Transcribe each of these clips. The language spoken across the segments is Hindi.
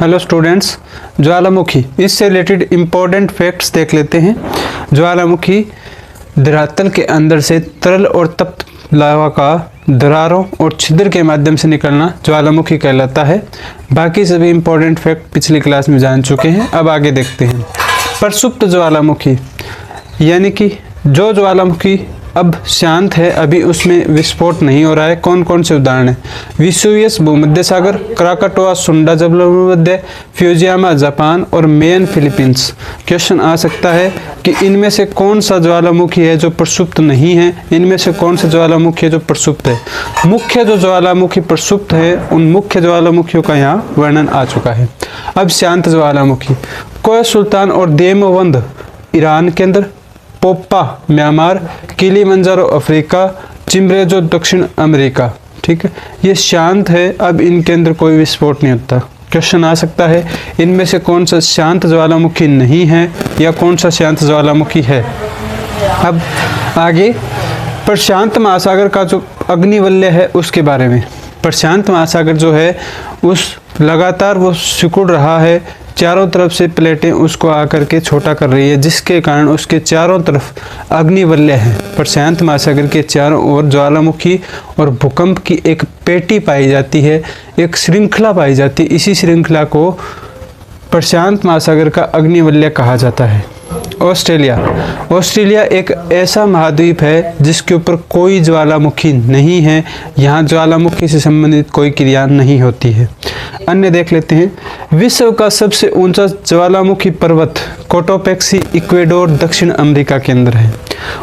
हेलो स्टूडेंट्स, ज्वालामुखी इससे रिलेटेड इम्पोर्टेंट फैक्ट्स देख लेते हैं। ज्वालामुखी धरातल के अंदर से तरल और तप्त लावा का दरारों और छिद्र के माध्यम से निकलना ज्वालामुखी कहलाता है। बाकी सभी इम्पोर्टेंट फैक्ट पिछली क्लास में जान चुके हैं। अब आगे देखते हैं। प्रसुप्त ज्वालामुखी यानी कि जो ज्वालामुखी अब शांत है, अभी उसमें विस्फोट नहीं हो रहा है। कौन कौन से उदाहरण हैं? विसुवियस भूमध्य सागर, क्राकाटोआ सुंडा जलभूमध्य, फ्यूजियामा जापान और मेयन फिलीपींस। क्वेश्चन आ सकता है कि इनमें से कौन सा ज्वालामुखी है जो प्रसुप्त नहीं है, इनमें से कौन सा ज्वालामुखी है जो प्रसुप्त है। मुख्य जो ज्वालामुखी प्रसुप्त है, उन मुख्य ज्वालामुखियों का यहाँ वर्णन आ चुका है। अब शांत ज्वालामुखी, कोय सुल्तान और देमवंद ईरान के अंदर, पोप्पा म्यांमार, किलिमंजारो अफ्रीका, चिम्ब्रेजो दक्षिण अमेरिका। ठीक है, ये शांत है, अब इनके अंदर कोई विस्फोट नहीं होता। क्वेश्चन आ सकता है इनमें से कौन सा शांत ज्वालामुखी नहीं है या कौन सा शांत ज्वालामुखी है। अब आगे प्रशांत महासागर का जो अग्निवलय है उसके बारे में। प्रशांत महासागर जो है उस लगातार वो सिकुड़ रहा है, चारों तरफ से प्लेटें उसको आकर के छोटा कर रही है, जिसके कारण उसके चारों तरफ अग्निवलय है। प्रशांत महासागर के चारों ओर ज्वालामुखी और भूकंप की एक पेटी पाई जाती है, एक श्रृंखला पाई जाती है। इसी श्रृंखला को प्रशांत महासागर का अग्निवलय कहा जाता है। ऑस्ट्रेलिया एक ऐसा महाद्वीप है जिसके ऊपर कोई ज्वालामुखी नहीं है, यहाँ ज्वालामुखी से संबंधित कोई क्रिया नहीं होती है। अन्य देख लेते हैं। विश्व का सबसे ऊंचा ज्वालामुखी पर्वत कोटोपेक्सी इक्वेडोर दक्षिण अमेरिका के अंदर है।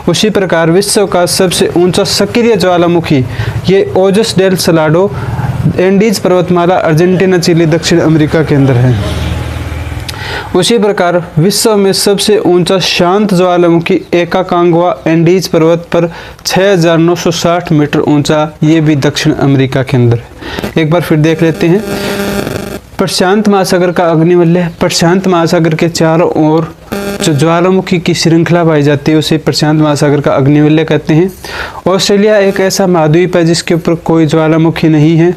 उसी प्रकार विश्व का सबसे ऊंचा सक्रिय ज्वालामुखी ये ओजस डेल सलाडो एंडीज पर्वतमाला अर्जेंटीना चिली दक्षिण अमेरिका के अंदर है। उसी प्रकार विश्व में सबसे ऊंचा शांत ज्वालामुखी एकाकांगवा एंडीज पर्वत पर 6960 मीटर ऊंचा, ये भी दक्षिण अमेरिका के अंदर है। एक बार फिर देख लेते हैं। प्रशांत महासागर का अग्निवलय, प्रशांत महासागर के चारों ओर जो ज्वालामुखी की श्रृंखला पाई जाती है उसे प्रशांत महासागर का अग्निवलय कहते हैं। ऑस्ट्रेलिया एक ऐसा महाद्वीप है जिसके ऊपर कोई ज्वालामुखी नहीं है।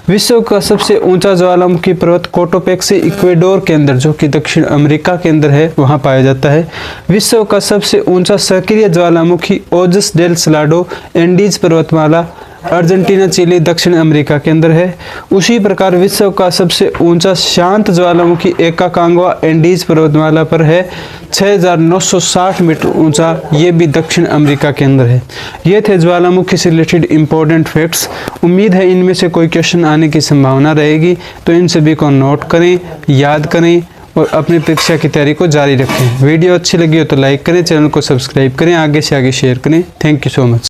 विश्व का सबसे ऊंचा ज्वालामुखी पर्वत कोटोपेक्सी इक्वेडोर के अंदर, जो कि दक्षिण अमेरिका के अंदर है, वहां पाया जाता है। विश्व का सबसे ऊंचा सक्रिय ज्वालामुखी ओजस डेल सलाडो एंडीज पर्वतमाला अर्जेंटीना चिली दक्षिण अमेरिका के अंदर है। उसी प्रकार विश्व का सबसे ऊंचा शांत ज्वालामुखी एकाकांगवा एंडीज पर्वतमाला पर है, 6960 मीटर ऊंचा, ये भी दक्षिण अमेरिका के अंदर है। ये थे ज्वालामुखी से रिलेटेड इंपॉर्टेंट फैक्ट्स। उम्मीद है इनमें से कोई क्वेश्चन आने की संभावना रहेगी, तो इन सभी को नोट करें, याद करें और अपनी परीक्षा की तैयारी को जारी रखें। वीडियो अच्छी लगी हो तो लाइक करें, चैनल को सब्सक्राइब करें, आगे से आगे शेयर करें। Thank you so much.